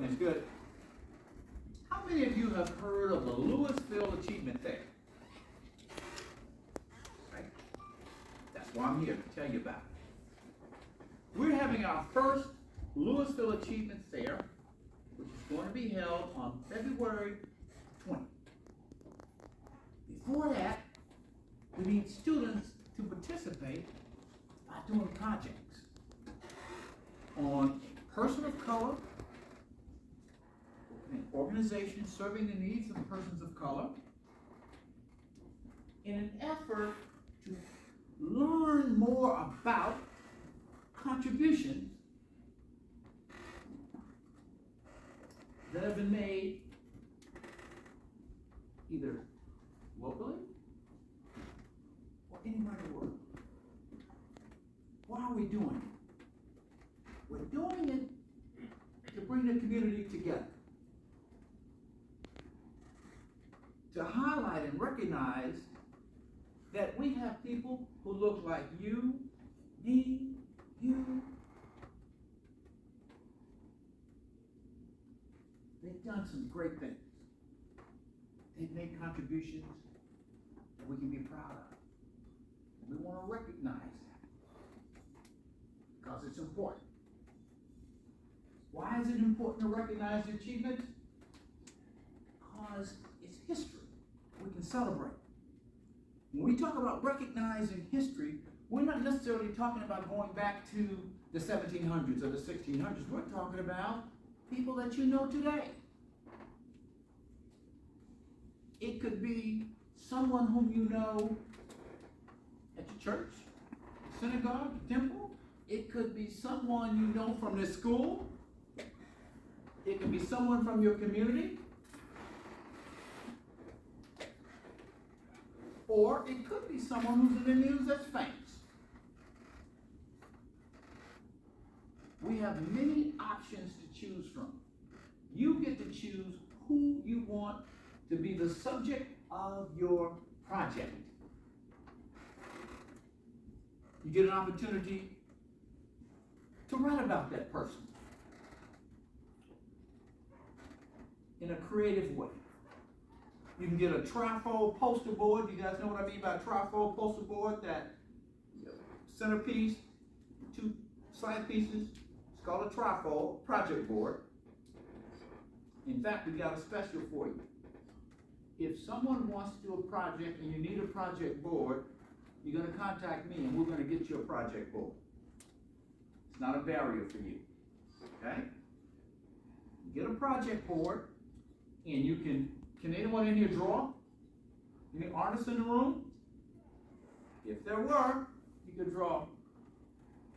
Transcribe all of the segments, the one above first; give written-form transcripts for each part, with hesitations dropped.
That's good. How many of you have heard of the Louisville Achievement Fair? Right? That's why I'm here to tell you about it. We're having our first Louisville Achievement Fair, which is going to be held on February 20th. Before that, we need students to participate by doing projects on person of color, an organization serving the needs of persons of color, in an effort to learn more about contributions that have been made either locally or anywhere in the world. Why are we doing it? We're doing it to bring the community together, to highlight and recognize that we have people who look like you, me, you. They've done some great things. They've made contributions that we can be proud of. And we want to recognize that because it's important. Why is it important to recognize the achievements? Because it's history. We can celebrate. When we talk about recognizing history, we're not necessarily talking about going back to the 1700s or the 1600s. We're talking about people that you know today. It could be someone whom you know at your church, synagogue, temple. It could be someone you know from this school. It could be someone from your community. Or it could be someone who's in the news that's famous. We have many options to choose from. You get to choose who you want to be the subject of your project. You get an opportunity to write about that person in a creative way. You can get a trifold poster board. You guys know what I mean by trifold poster board? That centerpiece, two side pieces. It's called a trifold project board. In fact, we got a special for you. If someone wants to do a project and you need a project board, you're going to contact me and we're going to get you a project board. It's not a barrier for you. Okay? You get a project board and you can anyone in here draw? Any artists in the room? If there were, you could draw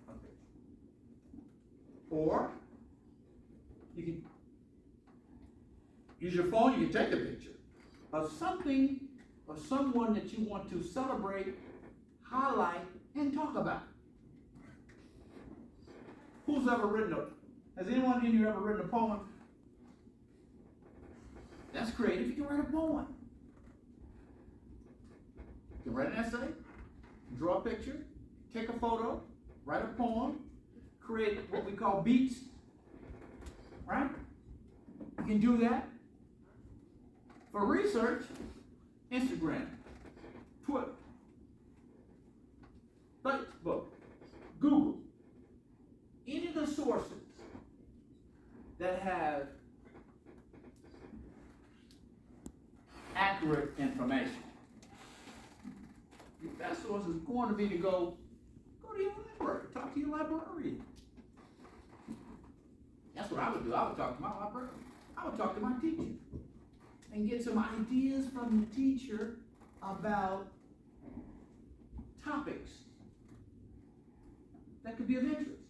a picture. Or you can use your phone, you can take a picture of something or someone that you want to celebrate, highlight, and talk about. Who's ever written has anyone in here ever written a poem? That's creative. You can write a poem. You can write an essay, draw a picture, take a photo, write a poem, create what we call beats, right? You can do that. For research, Instagram, Twitter, Facebook, Google, any of the sources that have accurate information. Your best source is going to be to go to your library, talk to your librarian. That's what I would do. I would talk to my librarian. I would talk to my teacher and get some ideas from the teacher about topics that could be of interest.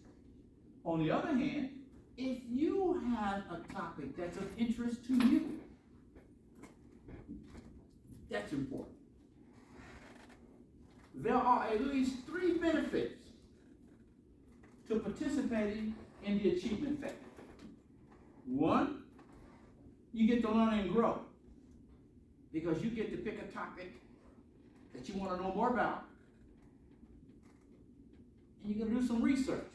On the other hand, if you have a topic that's of interest to you, that's important. There are at least 3 benefits to participating in the Achievement Fair. 1, you get to learn and grow because you get to pick a topic that you want to know more about, and you're going to do some research.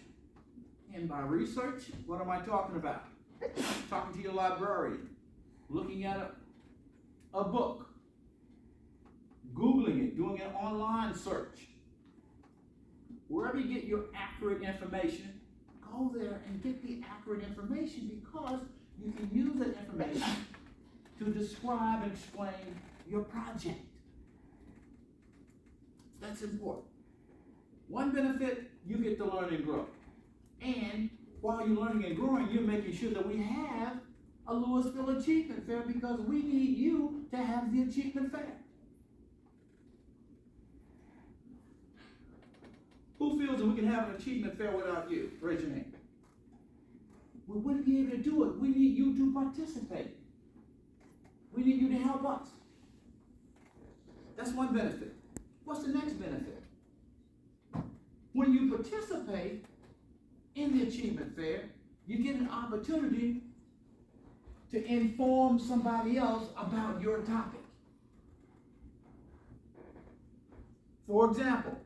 And by research, what am I talking about? I'm talking talking to your librarian, looking at a book, Googling it, doing an online search. Wherever you get your accurate information, go there and get the accurate information, because you can use that information to describe and explain your project. That's important. One benefit, you get to learn and grow. And while you're learning and growing, you're making sure that we have a Louisville Achievement Fair, because we need you to have the Achievement Fair. Who feels that we can have an Achievement Fair without you? Raise your hand. We wouldn't be able to do it. We need you to participate. We need you to help us. That's one benefit. What's the next benefit? When you participate in the Achievement Fair, you get an opportunity to inform somebody else about your topic. For example,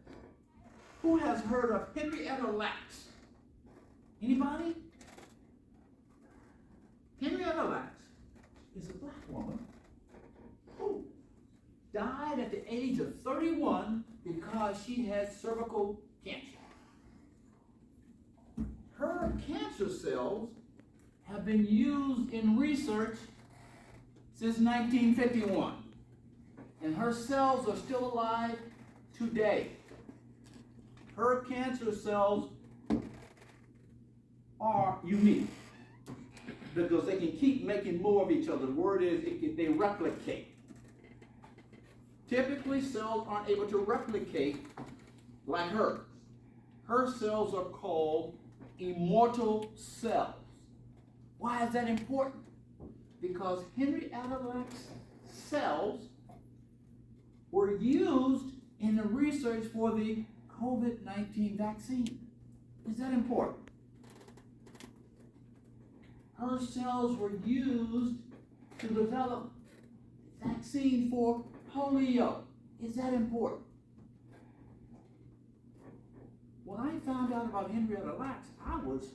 who has heard of Henrietta Lacks? Anybody? Henrietta Lacks is a black woman who died at the age of 31 because she had cervical cancer. Her cancer cells have been used in research since 1951, and her cells are still alive today. Her cancer cells are unique because they can keep making more of each other. The word is they replicate. Typically, cells aren't able to replicate like hers. Her cells are called immortal cells. Why is that important? Because Henrietta Lacks cells were used in the research for the COVID-19 vaccine. Is that important? Her cells were used to develop vaccine for polio. Is that important? When I found out about Henrietta Lacks, I was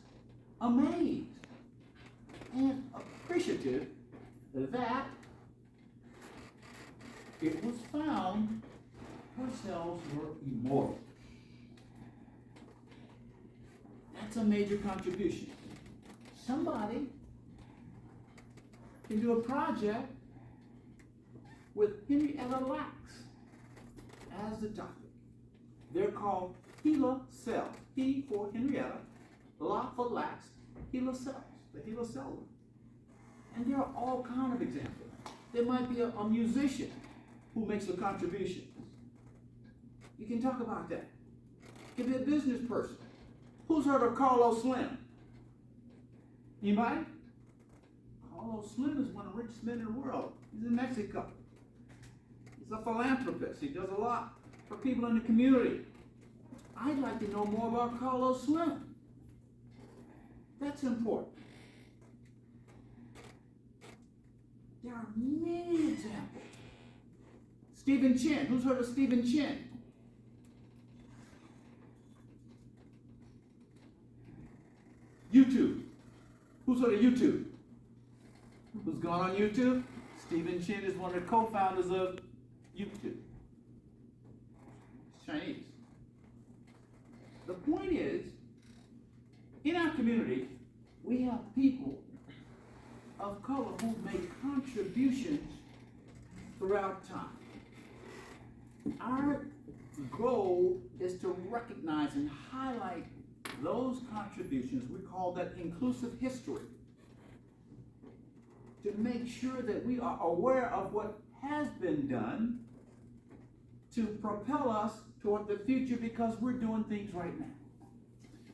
amazed and appreciative that it was found her cells were immortal. That's a major contribution. Somebody can do a project with Henrietta Lacks as the topic. They're called Killough cells. He for Henrietta, La for Lacks, Killough cells, the Killough cell. And there are all kinds of examples. There might be a musician who makes a contribution. You can talk about that. It could be a business person. Who's heard of Carlos Slim? Anybody? Carlos Slim is one of the richest men in the world. He's in Mexico. He's a philanthropist. He does a lot for people in the community. I'd like to know more about Carlos Slim. That's important. There are many examples. Stephen Chin. Who's heard of Stephen Chin? YouTube. Who's heard of YouTube? Who's gone on YouTube? Stephen Chin is one of the co-founders of YouTube. He's Chinese. The point is, in our community, we have people of color who make contributions throughout time. Our goal is to recognize and highlight those contributions. We call that inclusive history. To make sure that we are aware of what has been done to propel us toward the future, because we're doing things right now.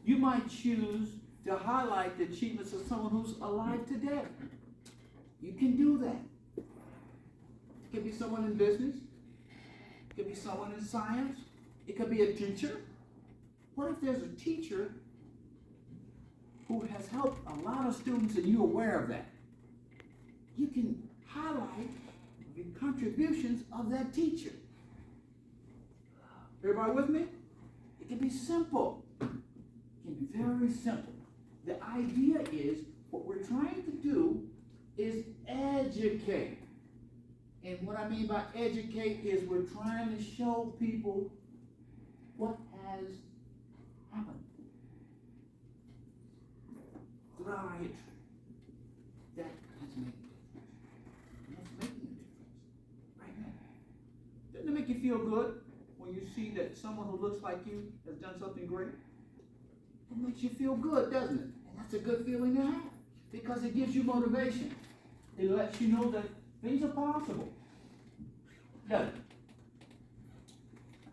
You might choose to highlight the achievements of someone who's alive today. You can do that. It could be someone in business. It could be someone in science. It could be a teacher. What if there's a teacher who has helped a lot of students and you're aware of that? You can highlight the contributions of that teacher. Everybody with me? It can be simple. It can be very simple. The idea is what we're trying to do is educate. And what I mean by educate is we're trying to show people what has happened throughout our history. That has made a difference. That's making a difference right now. Doesn't it make you feel good when you see that someone who looks like you has done something great? It makes you feel good, doesn't it? And that's a good feeling to have because it gives you motivation. It lets you know that things are possible, doesn't it?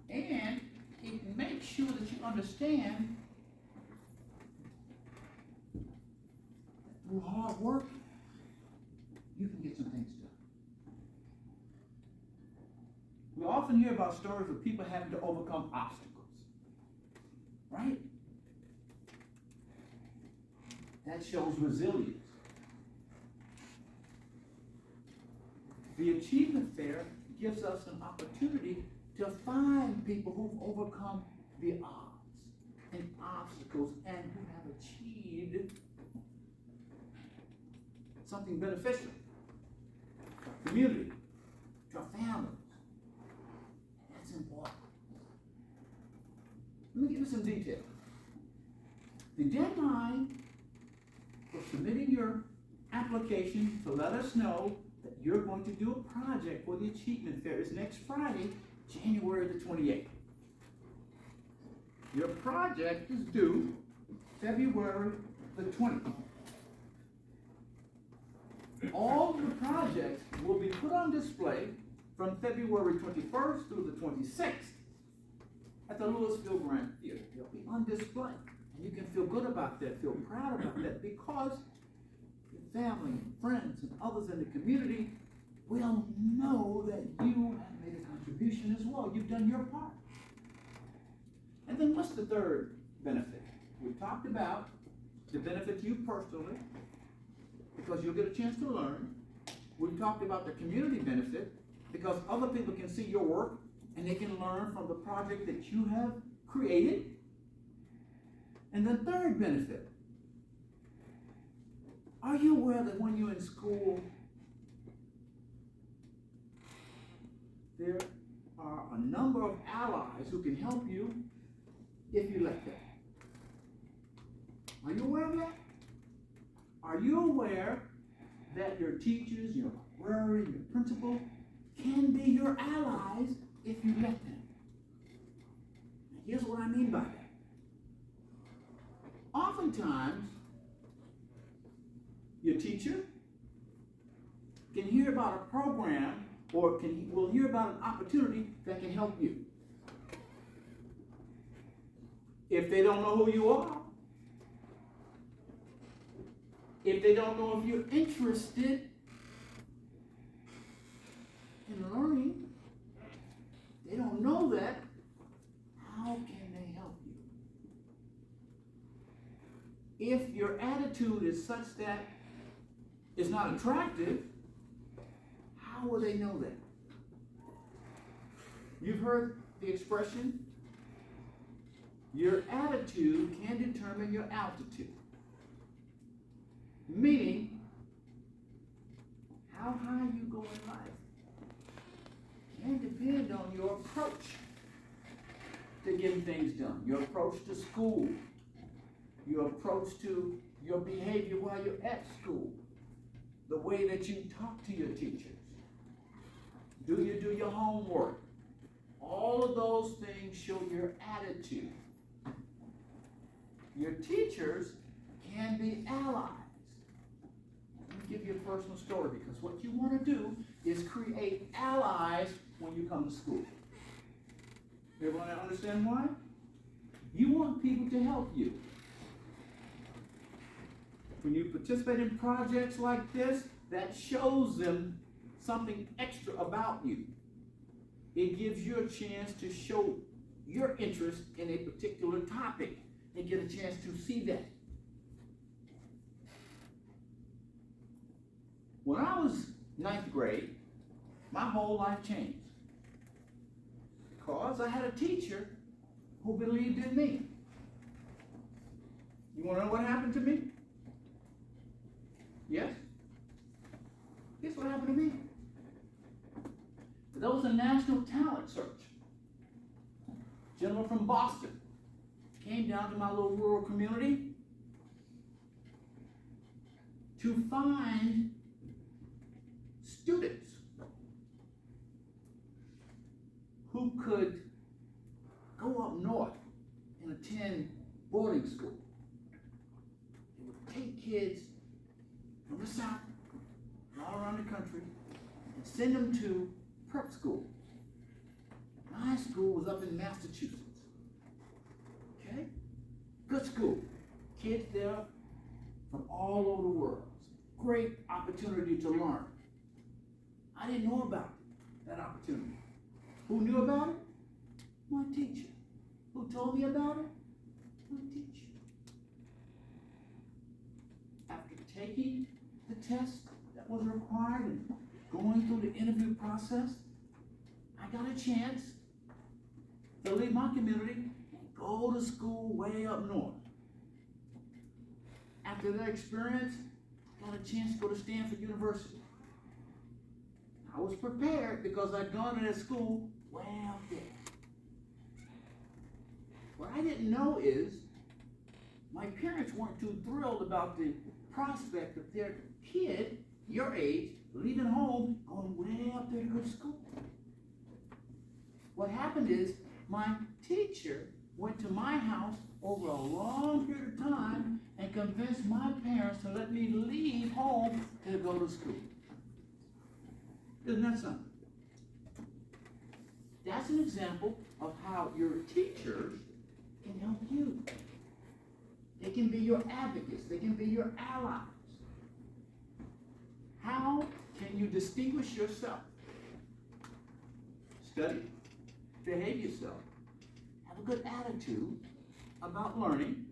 And it makes sure that you understand that through hard work, you can get some things done. We often hear about stories of people having to overcome obstacles, right? That shows resilience. The Achievement Fair gives us an opportunity to find people who've overcome the odds and obstacles and who have achieved something beneficial to our community, to our families. And that's important. Let me give you some details. The deadline for submitting your application to let us know that you're going to do a project for the Achievement Fair is next Friday, January the 28th. Your project is due February the 20th. All the projects will be put on display from February 21st through the 26th at the Louisville Grand Theater. They'll be on display. And you can feel good about that, feel proud about that, because your family and friends and others in the community will know that you have made a contribution as well. You've done your part. And then what's the third benefit? We talked about the benefit to you personally, because you'll get a chance to learn. We talked about the community benefit, because other people can see your work and they can learn from the project that you have created. And the third benefit, are you aware that when you're in school, there are a number of allies who can help you if you let them? Are you aware of that? Are you aware that your teachers, your librarian, your principal can be your allies if you let them? Now, here's what I mean by that. Oftentimes, your teacher can hear about a program or will hear about an opportunity that can help you. If they don't know who you are, if they don't know if you're interested in learning, they don't know that, how can they help you? If your attitude is such that it's not attractive, how will they know that? You've heard the expression, your attitude can determine your altitude. Meaning, how high you go in life can depend on your approach to getting things done, your approach to school, your approach to your behavior while you're at school, the way that you talk to your teachers. Do you do your homework? All of those things show your attitude. Your teachers can be allies. Let me give you a personal story, because what you want to do is create allies when you come to school. Everyone understand why? You want people to help you. When you participate in projects like this, that shows them something extra about you. It gives you a chance to show your interest in a particular topic and get a chance to see that. When I was 9th grade, my whole life changed, because I had a teacher who believed in me. You want to know what happened to me? Yes? what happened to me? There was a national talent search. A gentleman from Boston came down to my little rural community to find students who could go up north and attend boarding school. They would take kids from the South, all around the country, and send them to prep school. My school was up in Massachusetts. Okay? Good school. Kids there from all over the world. Great opportunity to learn. I didn't know about that opportunity. Who knew about it? My teacher. Who told me about it? My teacher. After taking the test that was required and going through the interview process, I got a chance to leave my community and go to school way up north. After that experience, I got a chance to go to Stanford University. I was prepared because I'd gone to that school way out there. What I didn't know is my parents weren't too thrilled about the prospect of their kid, your age, leaving home, going way up there to go to school. What happened is my teacher went to my house over a long period of time and convinced my parents to let me leave home to go to school. Isn't that something? That's an example of how your teachers can help you. They can be your advocates. They can be your allies. How can you distinguish yourself? Study, behave yourself, have a good attitude about learning.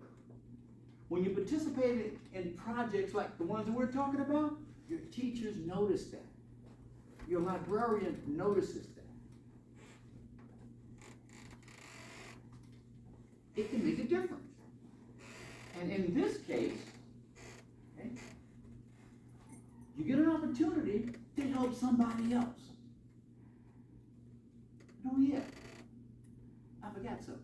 When you participate in projects like the ones that we're talking about, your teachers notice that. Your librarian notices that. It can make a difference. And in this case, okay, you get an opportunity to help somebody else. Oh yeah, I forgot something.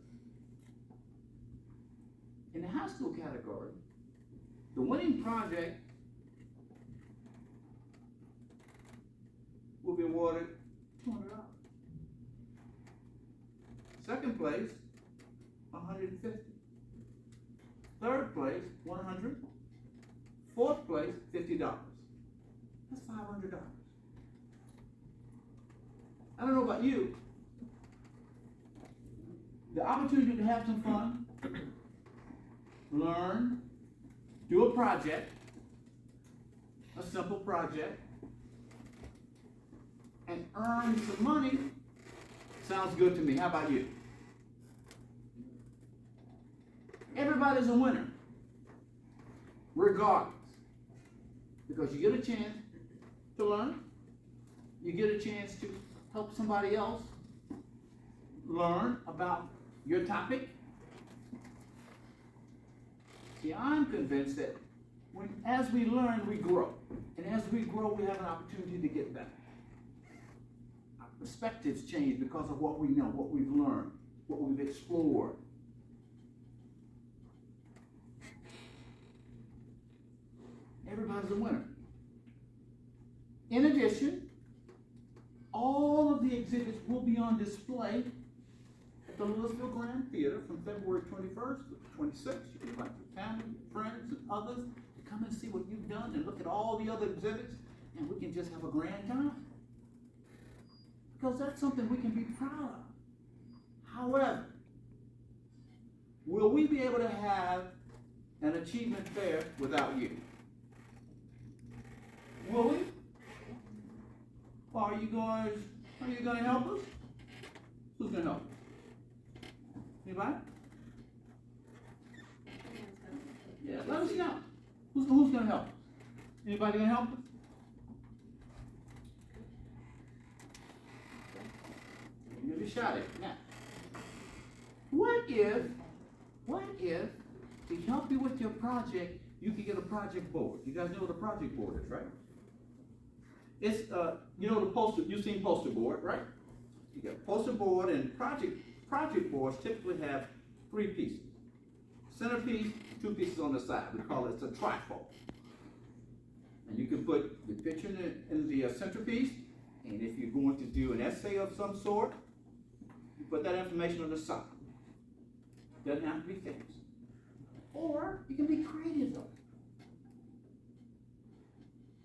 In the high school category, the winning project will be awarded $200. Second place, $150. Third place, $100. Fourth place, $50. That's $500. I don't know about you. The opportunity to have some fun, learn, do a project, a simple project, and earn some money sounds good to me. How about you? Everybody's a winner, regardless, because you get a chance to learn, you get a chance to help somebody else learn about your topic. See, I'm convinced that as we learn, we grow. And as we grow, we have an opportunity to get better. Our perspectives change because of what we know, what we've learned, what we've explored. Everybody's a winner. In addition, all of the exhibits will be on display at the Louisville Grand Theater from February 21st to the 26th. You can invite your family, friends, and others to come and see what you've done and look at all the other exhibits, and we can just have a grand time. Because that's something we can be proud of. However, will we be able to have an achievement fair without you? Will we? Or are you going to help us? Who's going to help us? Anybody? Yeah, let us know. Who's going to help us? Anybody going to help us? You're going to be shot at. Now, what if to help you with your project, you can get a project board? You guys know what a project board is, right? It's, you know the poster, you've seen poster board, right? You got poster board, and project boards typically have 3 pieces. Centerpiece, 2 pieces on the side. We call it a trifold. And you can put the picture in the centerpiece, and if you're going to do an essay of some sort, you put that information on the side. Doesn't have to be famous. Or you can be creative though.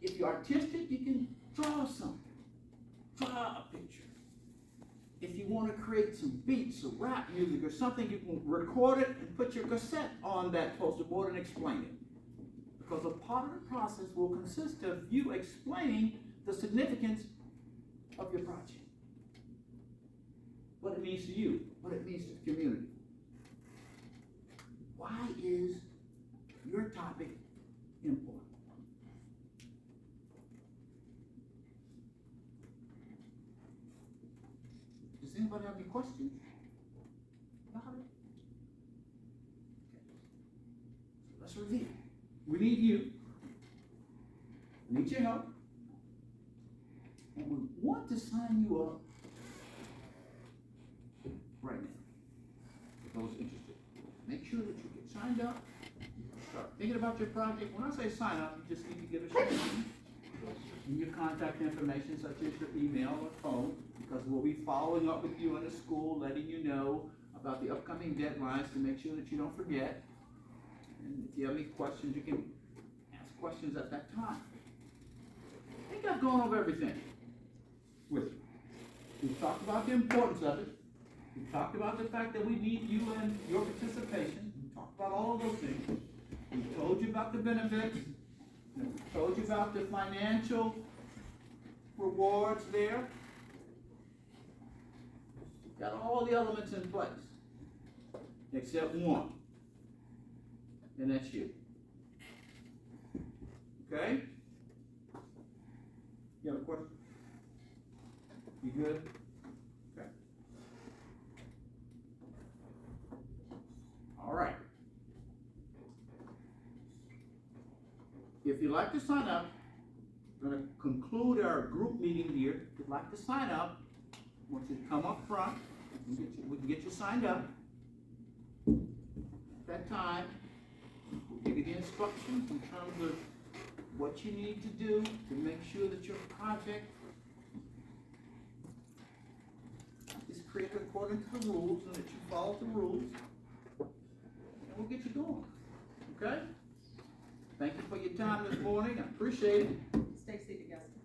If you're artistic, you can draw something. Draw a picture. If you want to create some beats or rap music or something, you can record it and put your cassette on that poster board and explain it. Because a part of the process will consist of you explaining the significance of your project. What it means to you, what it means to the community. Why is your topic important? Does anybody have any questions about it? Okay. So let's review. We need you. We need your help. And we want to sign you up right now. For those interested. Make sure that you get signed up. Start thinking about your project. When I say sign up, you just need to give us your name and your contact information, such as your email or phone, because we'll be following up with you in the school, letting you know about the upcoming deadlines to make sure that you don't forget. And if you have any questions, you can ask questions at that time. I think I've gone over everything with you. We've talked about the importance of it. We talked about the fact that we need you and your participation. We talked about all of those things. We told you about the benefits. We told you about the financial rewards there. Got all the elements in place, except one, and that's you. Okay? You have a question? You good? Okay. All right. If you'd like to sign up, we're going to conclude our group meeting here. If you'd like to sign up, I want you to come up front. We can get you signed up. At that time, we'll give you the instructions in terms of what you need to do to make sure that your project is created according to the rules and that you follow the rules. And we'll get you going. Okay? Thank you for your time this morning. I appreciate it.